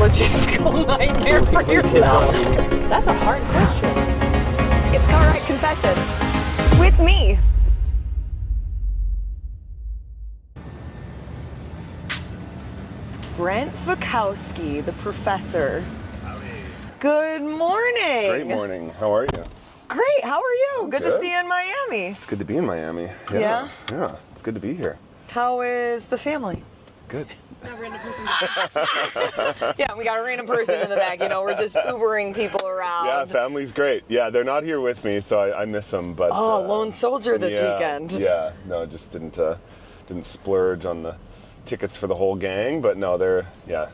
logistical nightmare for yourself? That's a hard question. It's Car Ride Confessions with me. Brent Fikowski, the professor. Howdy. Good morning. Great morning. How are you? Great. How are you? Good to good. see you in Miami. It's good to be in Miami. Yeah? Yeah, it's good to be here. How is the family? Good. Yeah, we got a random person in the back. You know, we're just Ubering people around. Yeah, family's great. Yeah, they're not here with me, so I miss them. But lone soldier this weekend. Yeah, no, just didn't splurge on the tickets for the whole gang. But no,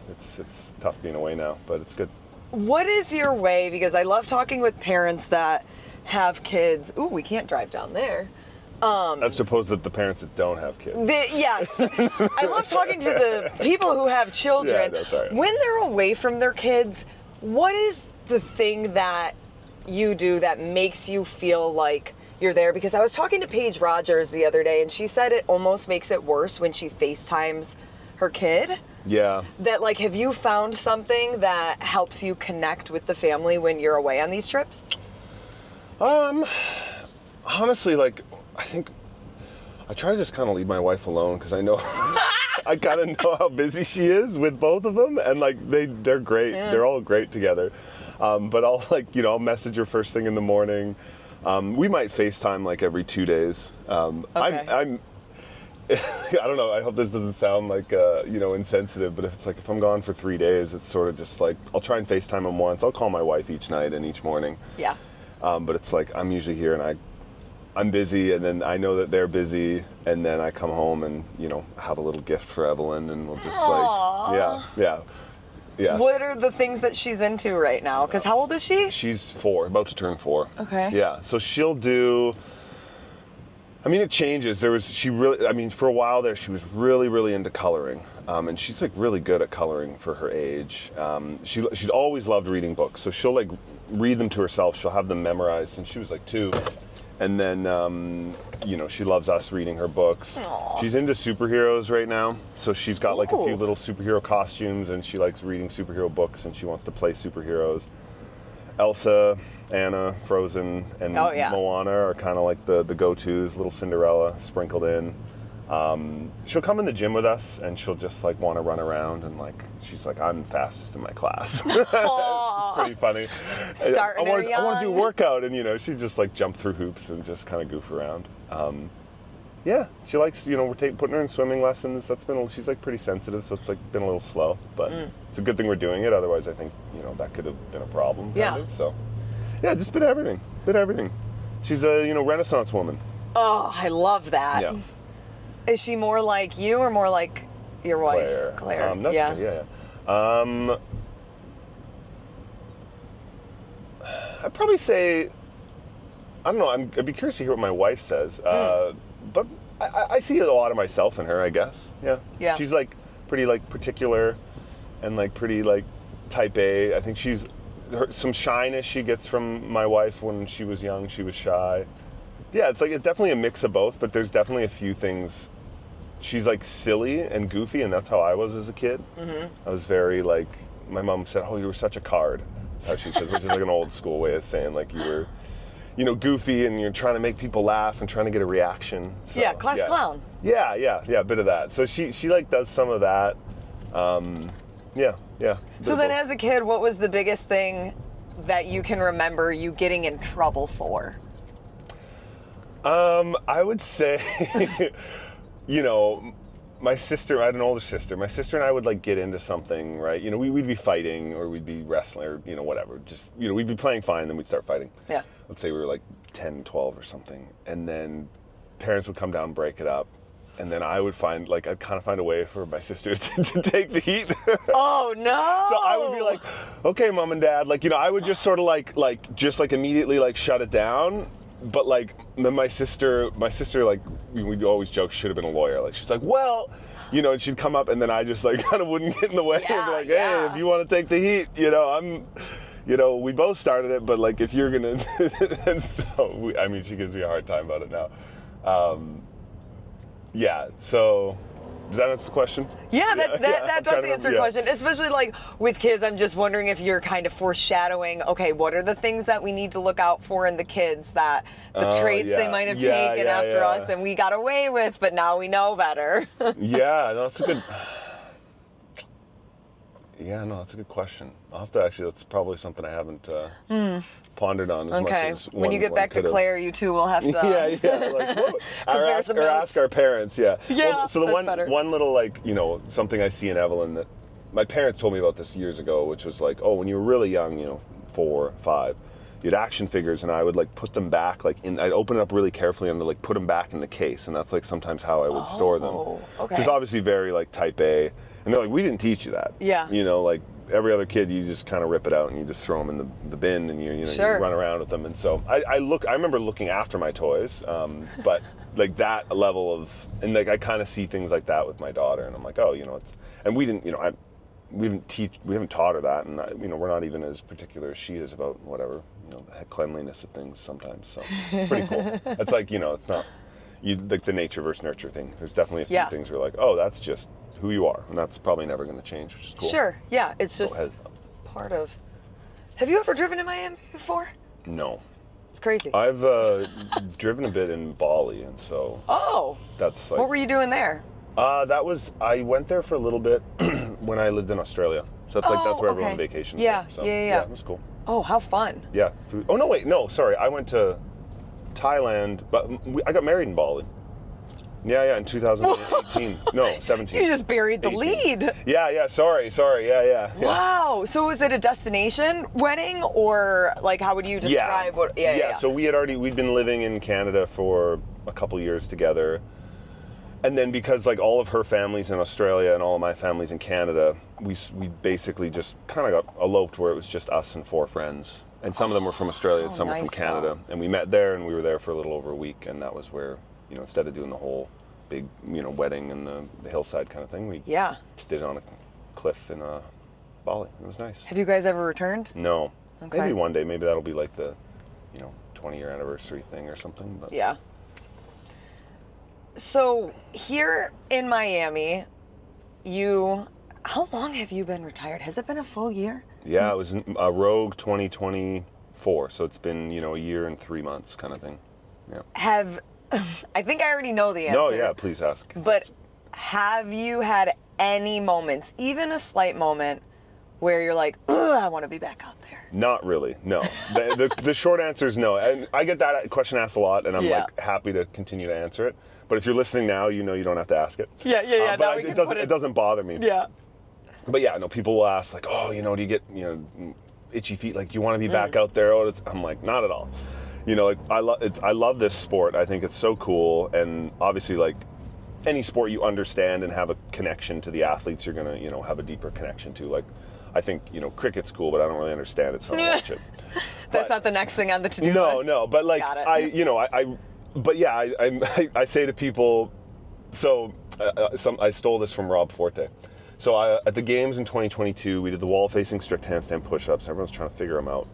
it's tough being away now, but it's good. What is your way? Because I love talking with parents that have kids. Ooh, we can't drive down there. That's to oppose the parents that don't have kids. Yes. I love talking to the people who have children. Yeah, that's all right. When they're away from their kids, what is the thing that you do that makes you feel like you're there? Because I was talking to Paige Rogers the other day, and she said it almost makes it worse when she FaceTimes her kid. Yeah. That, like, have you found something that helps you connect with the family when you're away on these trips? Honestly, like, I think I try to just kind of leave my wife alone because I know I kind of know how busy she is with both of them, and like they're great. Yeah. They're all great together. But I'll I'll message her first thing in the morning. We might FaceTime like every 2 days. Okay. I'm I don't know. I hope this doesn't sound like insensitive, but if I'm gone for 3 days, it's sort of just like I'll try and FaceTime them once. I'll call my wife each night and each morning. Yeah. But it's like I'm usually here and I'm busy, and then I know that they're busy, and then I come home and have a little gift for Evelyn, and we'll just yeah. What are the things that she's into right now? Because how old is she? She's 4, about to turn 4. Okay. Yeah, so she'll do. I mean, it changes. For a while there, she was really, really into coloring, and she's like really good at coloring for her age. She's always loved reading books, so she'll like read them to herself. She'll have them memorized since she was like 2. And then, she loves us reading her books. Aww. She's into superheroes right now. So she's got like a few little superhero costumes, and she likes reading superhero books, and she wants to play superheroes. Elsa, Anna, Frozen, and Moana are kind of like the go-tos, little Cinderella sprinkled in. She'll come in the gym with us, and she'll just like want to run around, and like she's like, I'm fastest in my class. It's pretty funny. I want to do a workout, and she just like jump through hoops and just kind of goof around. Yeah, she likes we're putting her in swimming lessons. She's like pretty sensitive, so it's like been a little slow, but it's a good thing we're doing it. Otherwise, I think that could have been a problem. Yeah. Kind of, so yeah, just bit of everything. She's a Renaissance woman. Oh, I love that. Yeah. Is she more like you or more like your wife, Claire? Yeah. I'd probably say, I don't know, I'd be curious to hear what my wife says. But I see a lot of myself in her, I guess. Yeah. Yeah. She's like pretty like particular and like pretty like type A. I think some shyness she gets from my wife. When she was young, she was shy. Yeah, it's definitely a mix of both, but there's definitely a few things. She's like silly and goofy, and that's how I was as a kid. Mm-hmm. I was very like, my mom said, "Oh, you were such a card." That's how she said, which is like an old school way of saying like you were, goofy, and you're trying to make people laugh and trying to get a reaction. So, class clown. Yeah, a bit of that. So she like does some of that. Yeah. So then as a kid, what was the biggest thing that you can remember you getting in trouble for? I would say, my sister, I had an older sister. My sister and I would like get into something, right? We'd be fighting, or we'd be wrestling, or whatever. Just, we'd be playing fine, then we'd start fighting. Yeah. Let's say we were like 10, 12 or something. And then parents would come down and break it up. And then I would I'd kind of find a way for my sister to take the heat. Oh, no. So I would be like, okay, mom and dad, I would just sort of immediately shut it down. But then my sister, we'd always joke she should have been a lawyer. She's like, well, and she'd come up, and then I just kind of wouldn't get in the way. Yeah, and be hey, if you want to take the heat, we both started it, but if you're gonna, and so she gives me a hard time about it now. Yeah, so Does that answer the question? Yeah, that does answer the question. Especially like with kids, I'm just wondering if you're kind of foreshadowing, okay, what are the things that we need to look out for in the kids, that the traits they might have taken after us and we got away with, but now we know better. Yeah, no, that's a good... Yeah, no, that's a good question. I'll have to actually, that's probably something I haven't pondered on as much as when you get back to Claire, you two will have to or ask our parents, Yeah, well, so the one little, like, you know, something I see in Evelyn that my parents told me about this years ago, which was like, oh, when you were really young, you know, 4, 5, you had action figures, and I would like put them back, like I'd open it up really carefully and like put them back in the case, and that's like sometimes how I would store them. Okay. Which is obviously very like type A. And they're like, we didn't teach you that. Yeah. You know, like every other kid, you just kind of rip it out and you just throw them in the bin, and you run around with them. And so I remember looking after my toys, but like that level of, and like I kind of see things like that with my daughter, and I'm like, oh, you know, and we didn't, you know, we haven't taught her that, and you know, we're not even as particular as she is about whatever, you know, the cleanliness of things sometimes. So it's pretty cool. It's like, you know, it's not like the nature versus nurture thing. There's definitely a few things where like, oh, that's just who you are, and that's probably never going to change, which is cool. Sure, yeah, it's just part of. Have you ever driven in Miami before? No. It's crazy. I've driven a bit in Bali, and so. Oh. That's like. What were you doing there? I went there for a little bit when I lived in Australia. So that's that's where everyone vacations. Yeah, so, yeah. It was cool. Oh, how fun. Yeah. Food. Oh no, sorry. I went to Thailand, but I got married in Bali. Yeah, in 2018. No, 17. You just buried the 18. lead. Yeah, sorry, yeah. Wow, so was it a destination wedding, or like how would you describe what? Yeah. So we'd been living in Canada for a couple years together. And then because like all of her family's in Australia and all of my family's in Canada, we basically just kind of got eloped, where it was just us and 4 friends. And some of them were from Australia, and some were from Canada. And we met there, and we were there for a little over a week, and that was where, you know, instead of doing the whole big, you know, wedding in the hillside kind of thing, we did it on a cliff in Bali. It was nice. Have you guys ever returned? No. Okay. Maybe one day. Maybe that'll be like the, you know, 20-year anniversary thing or something. But. Yeah. So here in Miami, how long have you been retired? Has it been a full year? Yeah, it was a Rogue 2024, so it's been, you know, a year and 3 months kind of thing. Yeah. I think I already know the answer. No, yeah, please ask. But have you had any moments, even a slight moment, where you're like, ugh, I want to be back out there? Not really, no. The short answer is no. And I get that question asked a lot, and I'm like happy to continue to answer it. But if you're listening now, you know you don't have to ask it. Yeah. But it doesn't bother me. Yeah. But yeah, no, people will ask like, oh, you know, do you get, you know, itchy feet? Like, do you want to be back out there? Oh, I'm like, not at all. You know, like I love this sport. I think it's so cool, and obviously, like any sport you understand and have a connection to the athletes, you're gonna, you know, have a deeper connection to. Like, I think, you know, cricket's cool, but I don't really understand it, so I don't watch it. That's not the next thing on the to-do list. No, but like I say to people, so I stole this from Rob Forte. So at the games in 2022, we did the wall-facing strict handstand push-ups. Everyone's trying to figure them out.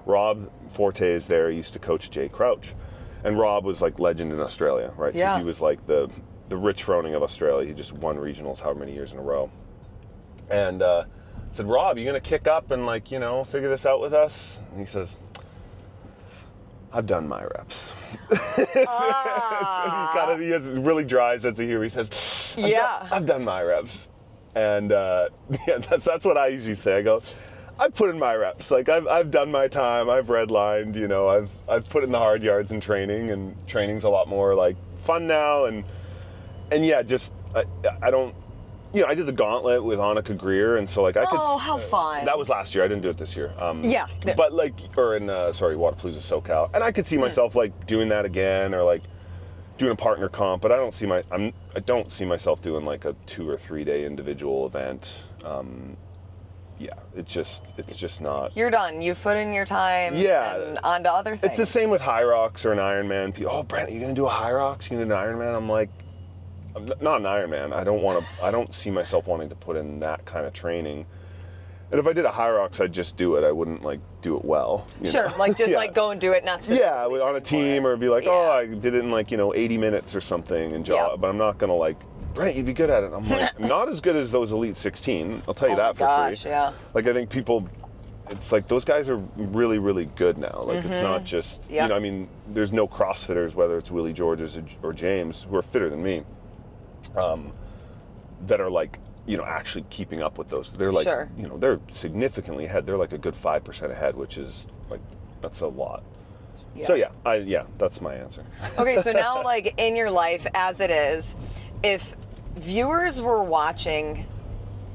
Rob Forte is there. He used to coach Jay Crouch, and Rob was like legend in Australia, right? Yeah. So he was like the Rich Froning of Australia. He just won regionals however many years in a row. And I said, Rob, you gonna kick up and like, you know, figure this out with us? And he says, I've done my reps. He has a really dry sense of humor. He says, I've done my reps. And that's what I usually say. I go, I've put in my reps. Like I've done my time. I've redlined. You know, I've put in the hard yards in training, and training's a lot more like fun now. And yeah, just I don't. You know, I did the gauntlet with Annika Greer, and so like I could. Oh, how fun! That was last year. I didn't do it this year. Yeah. But like, or in Wodapalooza SoCal, and I could see myself like doing that again, or like doing a partner comp. But I don't see myself doing like a 2 or 3 day individual event. Yeah, it's just not. You're done. You've put in your time. Yeah. And on to other things. It's the same with High Rocks or an Ironman. People, oh, Brent, are you gonna do a High Rocks? You gonna do an Ironman? I'm like, I'm not an Ironman. I don't see myself wanting to put in that kind of training. And if I did a High Rocks, I'd just do it. I wouldn't like do it well. Sure, know? Like just like go and do it, not specifically. On a team, or be like, oh, I did it in like, you know, 80 minutes or something and but I'm not gonna like Brent, you'd be good at it. I'm like, not as good as those Elite 16. I'll tell you that for free. Yeah. Like, I think people, it's like those guys are really, really good now. Like, it's not just, you know, I mean, there's no CrossFitters, whether it's Willie Georges or James, who are fitter than me, that are like, you know, actually keeping up with those. They're like, you know, they're significantly ahead. They're like a good 5% ahead, which is like, that's a lot. Yeah. So yeah, that's my answer. Okay, so now like in your life as it is, if viewers were watching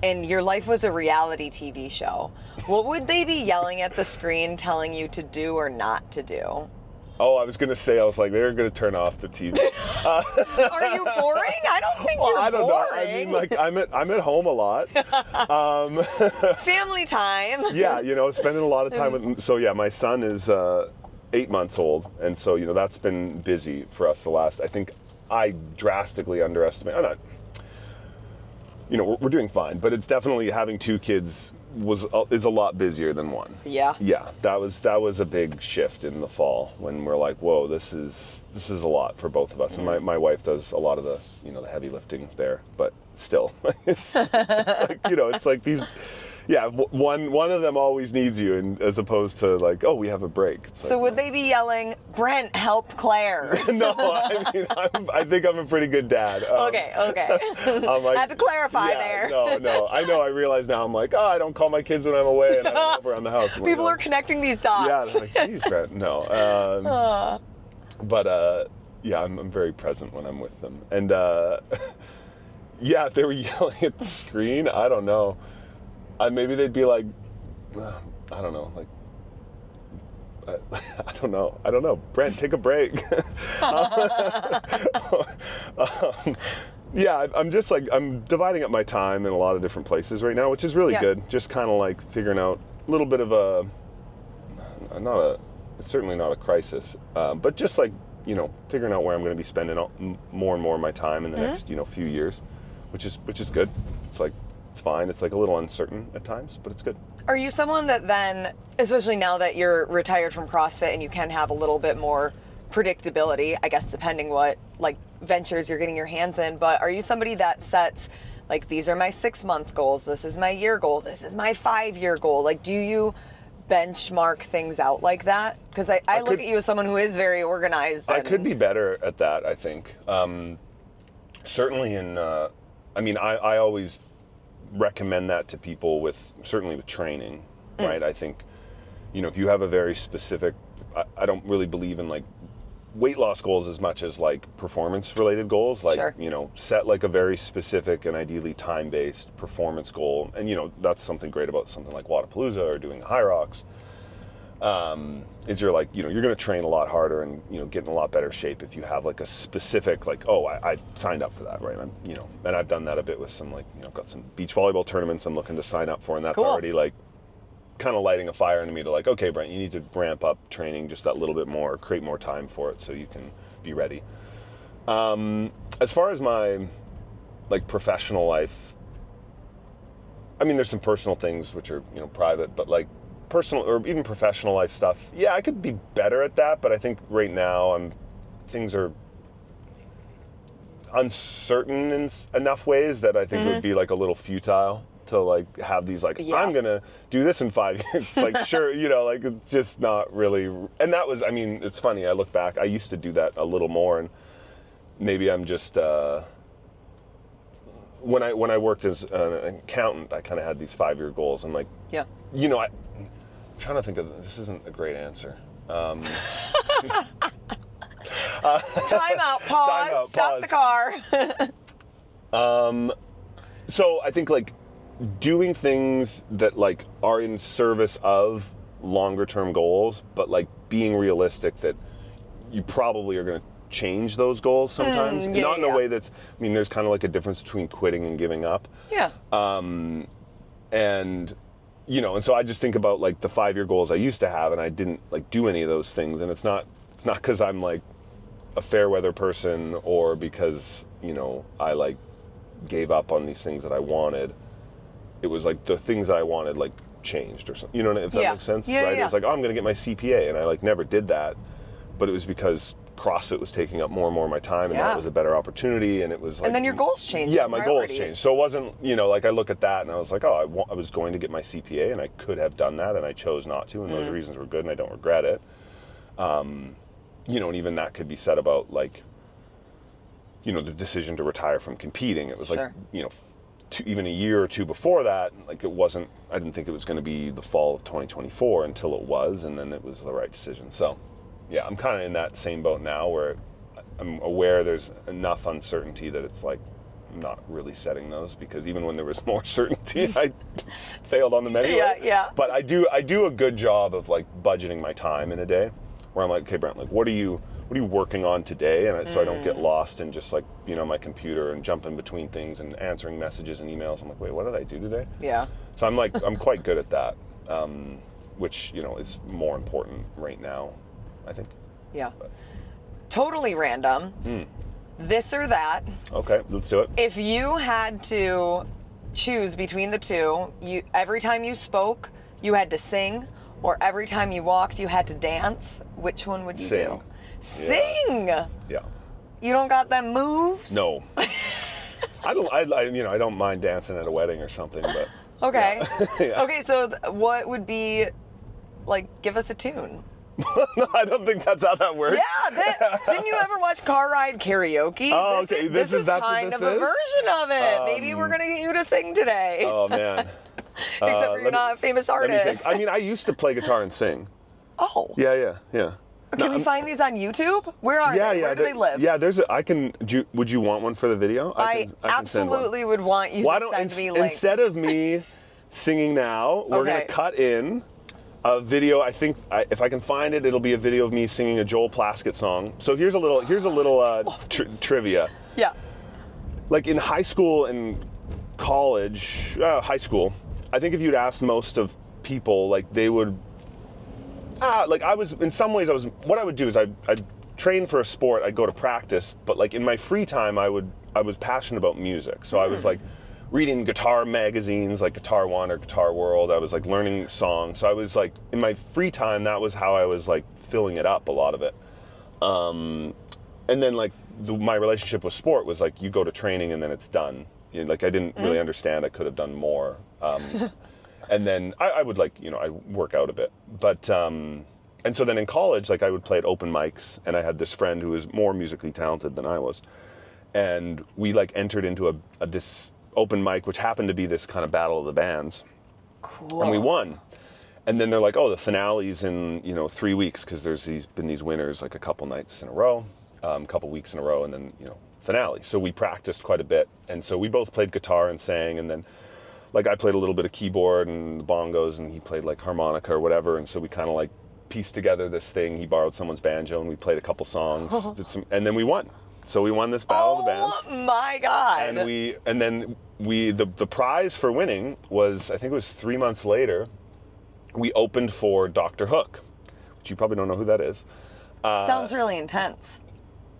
and your life was a reality TV show, what would they be yelling at the screen telling you to do or not to do? Oh, I was going to say, I was like, they're going to turn off the TV. Are you boring? I don't think you're boring. I don't know. I mean, like, I'm at home a lot. Family time. Yeah, you know, spending a lot of time with, so yeah, my son is 8 months old. And so, you know, that's been busy for us the last, I think I drastically underestimate, you know, we're doing fine, but it's definitely having 2 kids is a lot busier than 1. Yeah. Yeah, that was a big shift in the fall when we're like, whoa, this is a lot for both of us. And my wife does a lot of the, you know, the heavy lifting there, but still, it's like, you know, it's like these, yeah, one of them always needs you, and as opposed to like, oh, we have a break. It's so like, would they be yelling, Brent, help Claire? No, I mean, I think I'm a pretty good dad. Okay. Like, I had to clarify there. No. I know. I realize now. I'm like, oh, I don't call my kids when I'm away, and I don't move around the house. People are connecting these dots. Yeah, they're like, geez, Brent. No. But yeah, I'm very present when I'm with them, and yeah, if they were yelling at the screen, I don't know. Maybe they'd be like, I don't know, like, I don't know. Brent, take a break. Yeah, I'm just like, I'm dividing up my time in a lot of different places right now, which is really good. Just kind of like figuring out a little bit of it's certainly not a crisis, but just like, you know, figuring out where I'm going to be spending more and more of my time in the next, you know, few years, which is good. It's like, it's fine. It's like a little uncertain at times, but it's good. Are you someone that then, especially now that you're retired from CrossFit and you can have a little bit more predictability, I guess depending what like ventures you're getting your hands in, but are you somebody that sets like, these are my 6-month goals, this is my year goal, this is my 5-year goal? Like, do you benchmark things out like that? Because I look at you as someone who is very organized. I could be better at that, I think. Certainly in, I mean, I always recommend that to people certainly with training, right? I think, you know, if you have a very specific, I don't really believe in like weight loss goals as much as like performance related goals, like, you know, set like a very specific and ideally time-based performance goal. And, you know, that's something great about something like Wodapalooza or doing the High Rocks, is you're like, you know, you're going to train a lot harder and, you know, get in a lot better shape if you have like a specific, like, oh, I signed up for that, right? I'm, you know, and I've done that a bit with some, like, you know, I've got some beach volleyball tournaments I'm looking to sign up for, and that's already like kind of lighting a fire into me to like, okay, Brent, you need to ramp up training just that little bit more, create more time for it so you can be ready. As far as my like professional life, I mean, there's some personal things which are, you know, private, but like personal or even professional life stuff, yeah, I could be better at that, but I think right now things are uncertain in enough ways that I think it would be like a little futile to like have these like, I'm gonna do this in 5 years. Like, sure, you know, like it's just not really. And that was, I mean, it's funny, I look back, I used to do that a little more, and maybe I'm just, when I worked as an accountant, I kind of had these 5-year goals, and like, you know, I'm trying to think of, this isn't a great answer. Time out, pause, stop the car. So I think like doing things that like are in service of longer term goals, but like being realistic that you probably are going to change those goals sometimes. Not in a way that's, I mean, there's kind of like a difference between quitting and giving up. And, you know, and so I just think about like the 5-year goals I used to have, and I didn't like do any of those things. And it's not because I'm like a fair weather person or because, you know, I like gave up on these things that I wanted. It was like the things I wanted like changed or something, you know, if that makes sense, right? It was like, oh, I'm going to get my CPA, and I like never did that, but it was because CrossFit was taking up more and more of my time, and that was a better opportunity, and it was like... And then your goals changed. Yeah, my goals changed. So it wasn't, you know, like I look at that and I was like, oh, I was going to get my CPA, and I could have done that, and I chose not to, and those reasons were good, and I don't regret it. You know, and even that could be said about, like, you know, the decision to retire from competing. It was like, you know, even a year or two before that, like it wasn't, I didn't think it was going to be the fall of 2024 until it was, and then it was the right decision. So, yeah, I'm kind of in that same boat now where I'm aware there's enough uncertainty that it's like, I'm not really setting those, because even when there was more certainty, I failed on them anyway. Yeah. But I do a good job of like budgeting my time in a day, where I'm like, okay, Brent, like what are you working on today? And so I don't get lost in just like, you know, my computer and jumping between things and answering messages and emails. I'm like, wait, what did I do today? Yeah. So I'm like, I'm quite good at that, which, you know, is more important right now, I think. Yeah. But. Totally random. This or that. Okay, let's do it. If you had to choose between the two, every time you spoke, you had to sing, or every time you walked, you had to dance, which one would you do? Sing. Yeah. You don't got them moves? No. I don't mind dancing at a wedding or something, but. Okay. Yeah. Okay, so what would be, like, give us a tune? No, I don't think that's how that works. Yeah, didn't you ever watch Car Ride Karaoke? Oh, okay. This is kind of a version of it. Maybe we're gonna get you to sing today. Oh man. Except for you're not a famous artist. I mean, I used to play guitar and sing. Oh. Yeah. Can we find these on YouTube? Where are they? Where do they live? Yeah, would you want one for the video? I absolutely would want you to send me links. Instead of me singing now, we're going to cut in a video. I think if I can find it, it'll be a video of me singing a Joel Plaskett song. So here's a little trivia. Yeah. Like in high school and college, high school, I think if you'd asked most of people, like they would, what I would do is I'd train for a sport, I'd go to practice, but like in my free time, I was passionate about music. So I was like reading guitar magazines like Guitar One or Guitar World. I was like learning songs. So I was like, in my free time, that was how I was like filling it up, a lot of it. And then like my relationship with sport was like, you go to training and then it's done. You know, like I didn't really understand I could have done more. And then I would like, you know, I work out a bit, but, and so then in college, like I would play at open mics, and I had this friend who was more musically talented than I was. And we like entered into this open mic, which happened to be this kind of battle of the bands. Cool. And we won. And then they're like, oh, the finale's in, 3 weeks, because there's been these winners like a couple nights in a row, a couple weeks in a row, and then, finale. So we practiced quite a bit. And so we both played guitar and sang, and then like I played a little bit of keyboard and the bongos, and he played like harmonica or whatever. And so we kind of like pieced together this thing. He borrowed someone's banjo and we played a couple songs, and then we won. So we won this battle of the bands. Oh my God. And then the prize for winning was, I think it was 3 months later, we opened for Dr. Hook, which you probably don't know who that is. Sounds really intense.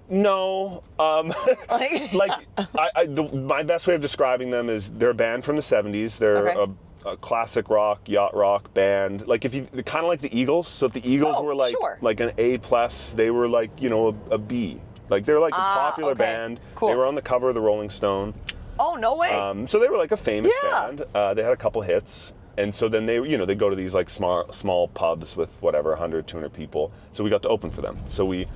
No, my best way of describing them is they're a band from the 70s. They're a classic rock, yacht rock band. Like if you kind of like the Eagles. So if the Eagles were like an A+, they were like a B. Like they're like a popular band. Cool. They were on the cover of the Rolling Stone. Oh, no way. So they were like a famous band. They had a couple hits. And so then they go to these like small pubs with whatever 100, 200 people. So we got to open for them. So we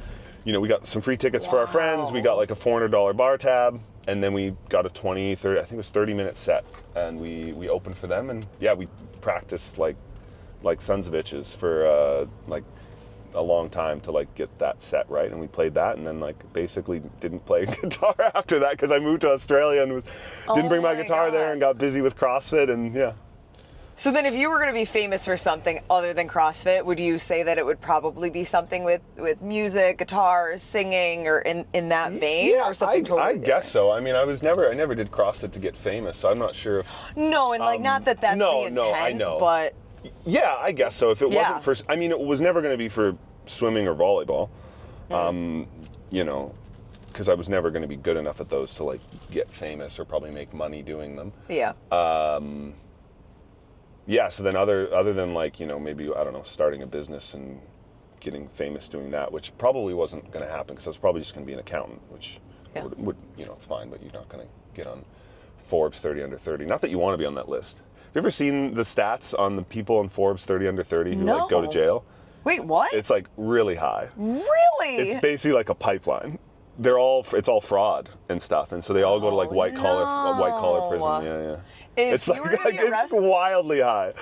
got some free tickets for our friends. We got like a $400 bar tab, and then we got a 30, I think it was 30-minute set, and we opened for them, and we practiced like sons of bitches for like a long time to like get that set right, and we played that, and then like basically didn't play guitar after that because I moved to Australia and didn't bring my guitar there and got busy with CrossFit, and So then if you were going to be famous for something other than CrossFit, would you say that it would probably be something with music, guitar, singing, or in that vein, or something totally different? I guess so. I mean, I never did CrossFit to get famous, so I'm not sure if... No, and like not that that's the intent, no, I know. But... Yeah, I guess so. If it wasn't for... I mean, it was never going to be for swimming or volleyball, because I was never going to be good enough at those to like get famous or probably make money doing them. Yeah. So then other than like, maybe, I don't know, starting a business and getting famous doing that, which probably wasn't going to happen because I was probably just going to be an accountant, which would it's fine, but you're not going to get on Forbes 30 under 30. Not that you want to be on that list. Have you ever seen the stats on the people on Forbes 30 under 30 who like go to jail? Wait, what? It's like really high. Really? It's basically like a pipeline. It's all fraud and stuff, and so they all go to like white collar prison. Yeah. If you were to be arrested, it's wildly high.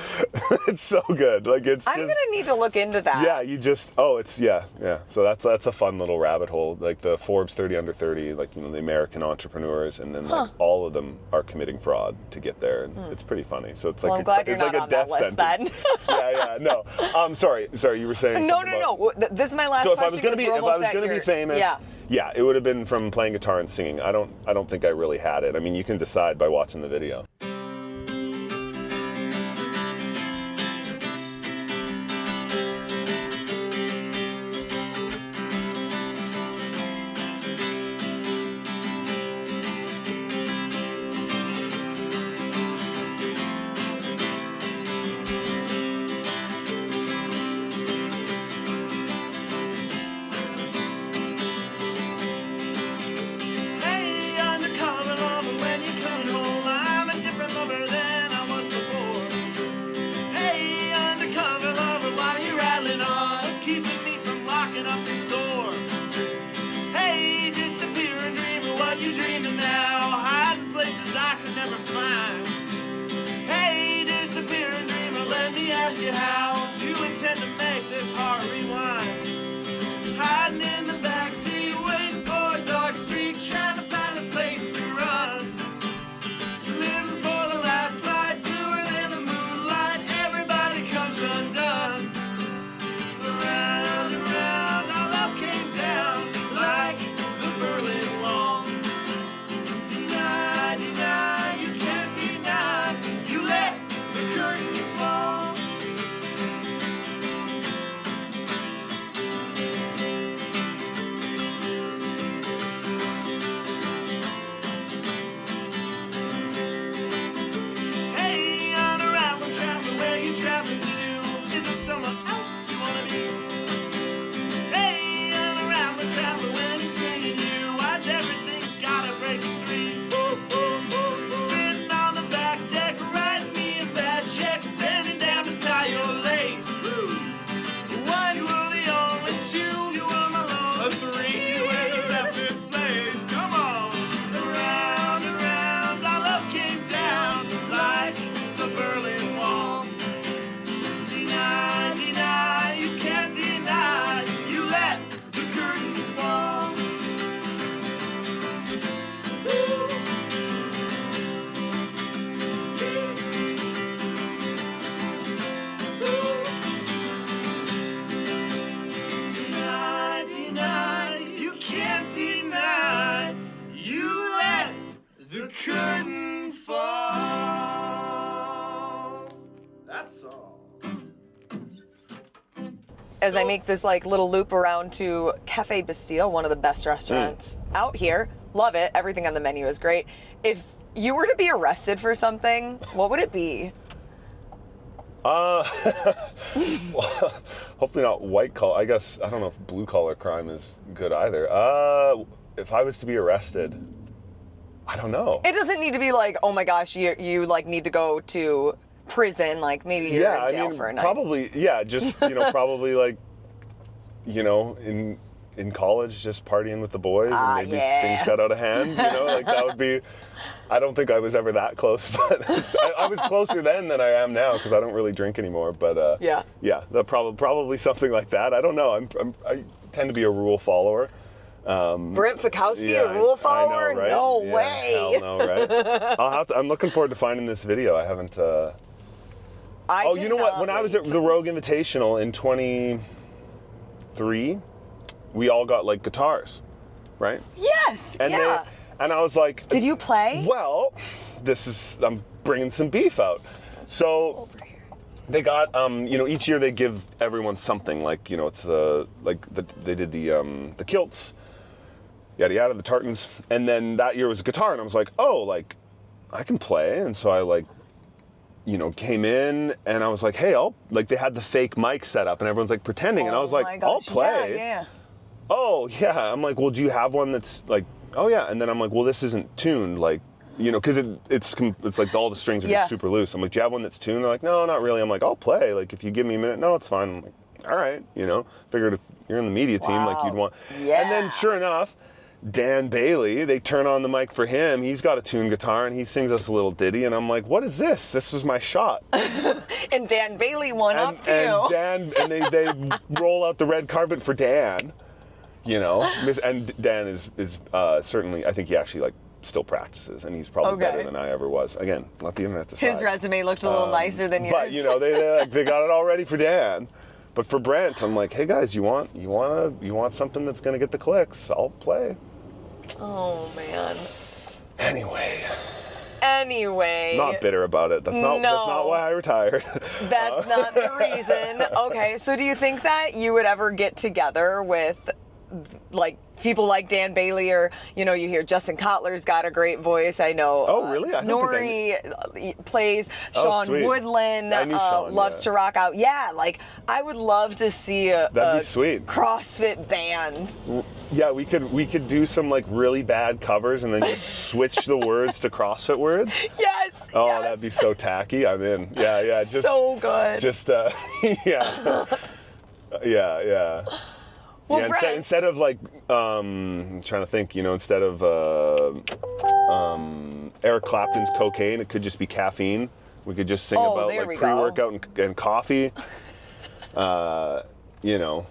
It's so good. Like I'm gonna need to look into that. Yeah, So that's a fun little rabbit hole. Like the Forbes 30 under 30, like the American entrepreneurs, and then like all of them are committing fraud to get there, and it's pretty funny. So it's like I'm glad you're not on that list then. No. Sorry, you were saying. No. This is my last question. So if I was gonna be famous. Yeah, it would have been from playing guitar and singing. I don't think I really had it. I mean, you can decide by watching the video. As I make this like little loop around to Cafe Bastille, one of the best restaurants out here. Love it. Everything on the menu is great. If you were to be arrested for something, what would it be? Well, hopefully not white collar. I guess, I don't know if blue collar crime is good either. If I was to be arrested, I don't know. It doesn't need to be like, oh my gosh, you like need to go to prison, like maybe you're in jail for a night. Probably, just, probably like, in college, just partying with the boys and maybe things got out of hand, like that would be, I don't think I was ever that close, but I was closer then than I am now because I don't really drink anymore, but probably something like that. I don't know. I tend to be a rule follower. Brent Fikowski, a rule follower? I know, right? No way. Hell no, right? I'm looking forward to finding this video. I haven't, you know what? When I was at the Rogue Invitational in 23, we all got like guitars, right? Yes. And I was like, did you play? Well, I'm bringing some beef out. So they got, each year they give everyone something like, it's they did the kilts, yada yada, the tartans, and then that year was a guitar, and I was like, oh, like I can play, and so I like you know, came in and I was like, hey, they had the fake mic set up and everyone's like pretending. And I was like, I'll play. Yeah. Oh, yeah. I'm like, well, do you have one that's like, oh, yeah. And then I'm like, well, this isn't tuned. Like, you know, because it's like all the strings are just super loose. I'm like, do you have one that's tuned? They're like, no, not really. I'm like, I'll play. Like, if you give me a minute, no, it's fine. I'm like, all right. You know, figured if you're in the media team, like you'd want. Yeah. And then sure enough, Dan Bailey, they turn on the mic for him. He's got a tuned guitar and he sings us a little ditty. And I'm like, what is this? This was my shot. And Dan Bailey won up to you. And they roll out the red carpet for Dan, you know. And Dan is certainly, I think he actually like still practices and he's probably better than I ever was. Again, let the internet decide. His resume looked a little nicer than yours. But you know, they got it all ready for Dan. But for Brent, I'm like, hey guys, you want something that's gonna get the clicks? I'll play. Oh man. Anyway. Not bitter about it. That's not why I retired. That's not the reason. Okay, so do you think that you would ever get together with like people like Dan Bailey, or you know, you hear Justin Kotler's got a great voice. I know. Oh, really? Snorri plays. Sean Woodland loves to rock out. Yeah, like I would love to see that'd be sweet. CrossFit band. Yeah, we could do some like really bad covers and then just switch the words to CrossFit words. Yes. Oh, yes. that'd be so tacky. I'm in. Yeah. Just, so good. Just yeah. Yeah. Well, yeah, instead of like, I'm trying to think, you know, instead of Eric Clapton's Cocaine, it could just be Caffeine. We could just sing about like pre-workout and coffee. You know,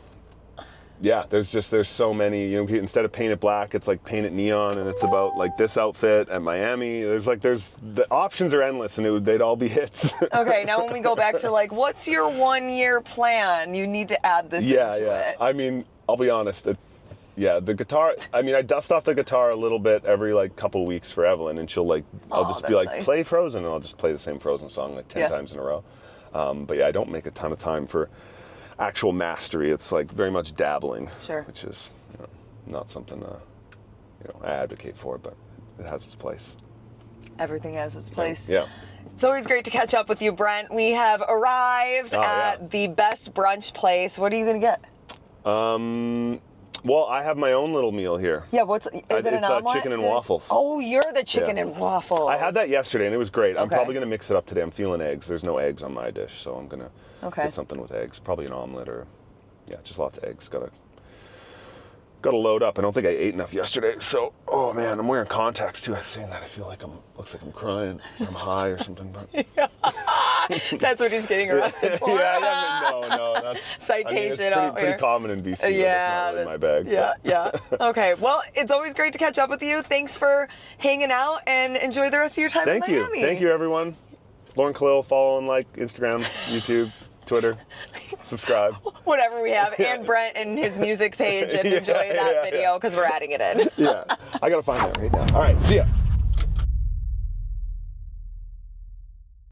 yeah, there's so many, you know, instead of Paint It Black, it's like Paint It Neon, and it's about like this outfit at Miami. The options are endless, and they'd all be hits. Okay, now when we go back to like, what's your 1-year plan? You need to add this into it. I mean, I'll be honest. The guitar. I mean, I dust off the guitar a little bit every like couple weeks for Evelyn, and she'll like, I'll just be like, play Frozen, and I'll just play the same Frozen song like 10 times in a row. But yeah, I don't make a ton of time for actual mastery. It's like very much dabbling, which is not something I advocate for, but it has its place. Everything has its place. Yeah. It's always great to catch up with you, Brent. We have arrived at the best brunch place. What are you gonna get? Well, I have my own little meal here. Yeah, is it an omelet? It's chicken and waffles. Oh, you're the chicken and waffles. I had that yesterday and it was great. I'm probably gonna mix it up today. I'm feeling eggs. There's no eggs on my dish, so I'm gonna get something with eggs. Probably an omelet or, just lots of eggs. Gotta load up. I don't think I ate enough yesterday, so oh man, I'm wearing contacts too. I'm saying that I feel like looks like I'm crying. Or I'm high or something. But that's what he's getting arrested for. No, that's citation. I mean, it's pretty common in BC. Yeah, it's not really my bag. Yeah. Okay, well, it's always great to catch up with you. Thanks for hanging out and enjoy the rest of your time in Miami. Thank you, everyone. Lauren Kalil, follow and like Instagram, YouTube, Twitter, subscribe. Whatever we have, and Brent and his music page, and enjoy that video because we're adding it in. I gotta find that right now. All right, see ya.